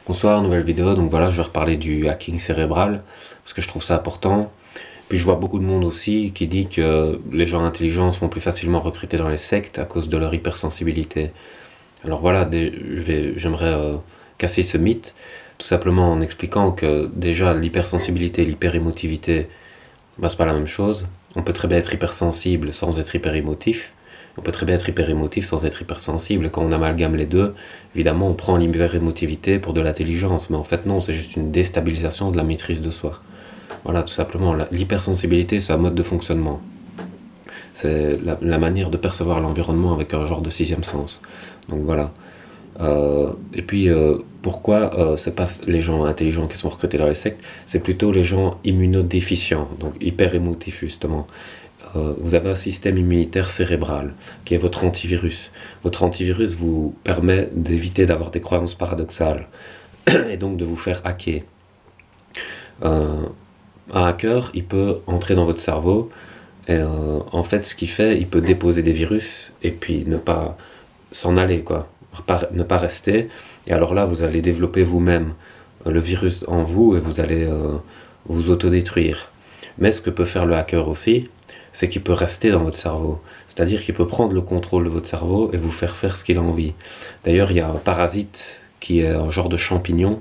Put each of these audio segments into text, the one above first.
Bonsoir, nouvelle vidéo. Donc voilà, je vais reparler du hacking cérébral parce que je trouve ça important. Puis je vois beaucoup de monde aussi qui dit que les gens intelligents se font plus facilement recruter dans les sectes à cause de leur hypersensibilité. Alors voilà, j'aimerais casser ce mythe, tout simplement en expliquant que déjà l'hypersensibilité et l'hyperémotivité, bah, c'est pas la même chose. On peut très bien être hypersensible sans être hyperémotif. On peut très bien être hyperémotif sans être hypersensible. Quand on amalgame les deux, évidemment, on prend l'hyperémotivité pour de l'intelligence. Mais en fait, non, c'est juste une déstabilisation de la maîtrise de soi. Voilà, tout simplement. L'hypersensibilité, c'est un mode de fonctionnement. C'est la manière de percevoir l'environnement avec un genre de sixième sens. Donc voilà. Et puis, pourquoi c'est pas les gens intelligents qui sont recrutés dans les sectes, c'est plutôt les gens immunodéficients, donc hyper émotifs justement. Vous avez un système immunitaire cérébral qui est votre antivirus. Votre antivirus vous permet d'éviter d'avoir des croyances paradoxales et donc de vous faire hacker. Un hacker, il peut entrer dans votre cerveau et en fait, ce qu'il fait, il peut déposer des virus et puis ne pas s'en aller, quoi. Ne pas rester. Et alors là, vous allez développer vous-même le virus en vous et vous allez vous autodétruire. Mais ce que peut faire le hacker aussi, c'est qu'il peut rester dans votre cerveau. C'est-à-dire qu'il peut prendre le contrôle de votre cerveau et vous faire faire ce qu'il a envie. D'ailleurs, il y a un parasite qui est un genre de champignon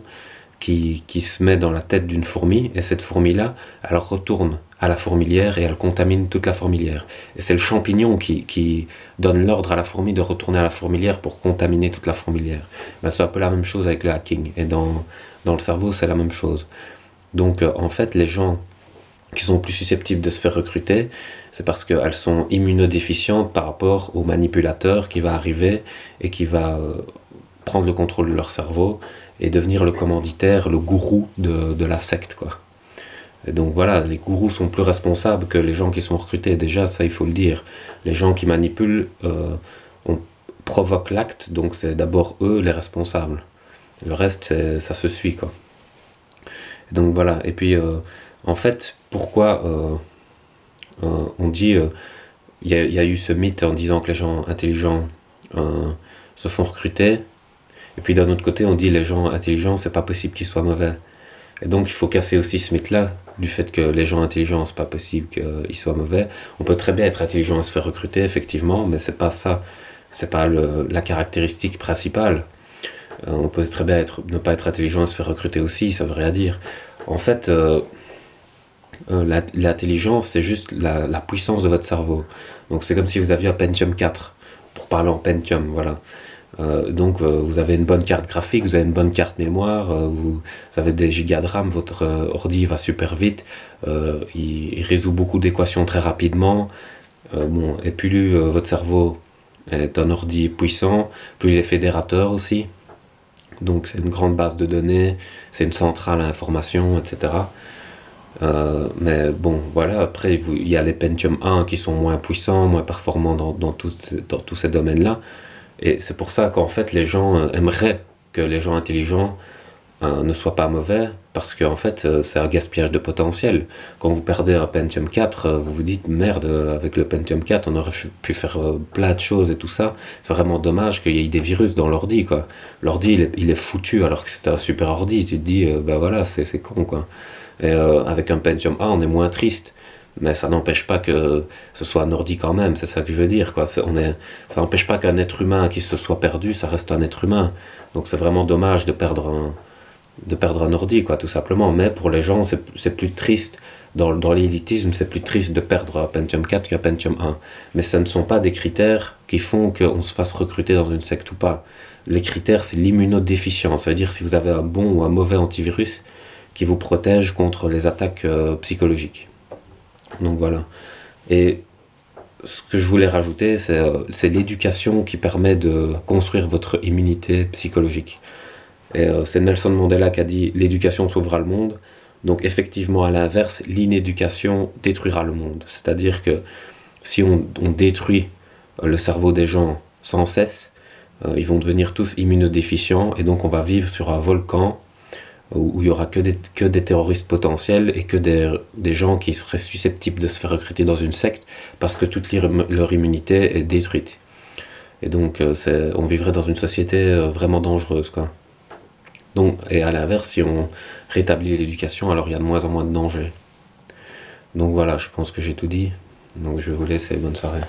qui se met dans la tête d'une fourmi, et cette fourmi-là, elle retourne à la fourmilière et elle contamine toute la fourmilière. Et c'est le champignon qui donne l'ordre à la fourmi de retourner à la fourmilière pour contaminer toute la fourmilière. Ben, c'est un peu la même chose avec le hacking. Et dans le cerveau, c'est la même chose. Donc, en fait, les gens qui sont plus susceptibles de se faire recruter, c'est parce qu'elles sont immunodéficientes par rapport au manipulateur qui va arriver et qui va prendre le contrôle de leur cerveau et devenir le commanditaire, le gourou de la secte, quoi. Et donc voilà, les gourous sont plus responsables que les gens qui sont recrutés. Déjà, ça, il faut le dire. Les gens qui manipulent provoquent l'acte, donc c'est d'abord eux les responsables. Le reste, ça se suit, quoi. Et donc voilà. Et puis, en fait, pourquoi on dit... Il y a eu ce mythe en disant que les gens intelligents se font recruter. Et puis d'un autre côté, on dit les gens intelligents, c'est pas possible qu'ils soient mauvais. Et donc il faut casser aussi ce mythe-là, du fait que les gens intelligents, c'est pas possible qu'ils soient mauvais. On peut très bien être intelligent et se faire recruter, effectivement, mais c'est pas ça, c'est pas la caractéristique principale. On peut très bien ne pas être intelligent et se faire recruter aussi, ça veut rien dire. En fait, l'intelligence, c'est juste la puissance de votre cerveau. Donc c'est comme si vous aviez un Pentium 4, pour parler en Pentium, voilà. Donc vous avez une bonne carte graphique, vous avez une bonne carte mémoire, vous avez des gigas de RAM, votre ordi va super vite, il résout beaucoup d'équations très rapidement. Bon, et plus votre cerveau est un ordi puissant, plus il est fédérateur aussi. Donc c'est une grande base de données, c'est une centrale à information, etc. Mais bon, voilà, après il y a les Pentium 1 qui sont moins puissants, moins performants dans tous ces domaines-là. Et c'est pour ça qu'en fait les gens aimeraient que les gens intelligents ne soient pas mauvais, parce qu'en fait c'est un gaspillage de potentiel. Quand vous perdez un Pentium 4, vous vous dites merde, avec le Pentium 4 on aurait pu faire plein de choses et tout ça. C'est vraiment dommage qu'il y ait des virus dans l'ordi, quoi. L'ordi il est foutu alors que c'était un super ordi, tu te dis ben voilà, c'est con, quoi. Et avec un Pentium 1 on est moins triste. Mais ça n'empêche pas que ce soit un ordi quand même, c'est ça que je veux dire, quoi. Ça n'empêche pas qu'un être humain qui se soit perdu, ça reste un être humain. Donc c'est vraiment dommage de perdre un ordi, quoi, tout simplement. Mais pour les gens, c'est plus triste. Dans l'élitisme, c'est plus triste de perdre un Pentium 4 qu'un Pentium 1. Mais ce ne sont pas des critères qui font qu'on se fasse recruter dans une secte ou pas. Les critères, c'est l'immunodéficience. Ça veut dire si vous avez un bon ou un mauvais antivirus qui vous protège contre les attaques psychologiques. Donc voilà. Et ce que je voulais rajouter, c'est l'éducation qui permet de construire votre immunité psychologique. Et c'est Nelson Mandela qui a dit l'éducation sauvera le monde. Donc effectivement, à l'inverse, l'inéducation détruira le monde. C'est-à-dire que si on détruit le cerveau des gens sans cesse, ils vont devenir tous immunodéficients et donc on va vivre sur un volcan où il n'y aura que des terroristes potentiels et que des gens qui seraient susceptibles de se faire recruter dans une secte parce que toute leur immunité est détruite. Et donc on vivrait dans une société vraiment dangereuse, quoi. Donc, et à l'inverse, si on rétablit l'éducation, alors il y a de moins en moins de danger. Donc voilà, je pense que j'ai tout dit. Donc je vous laisse et bonne soirée.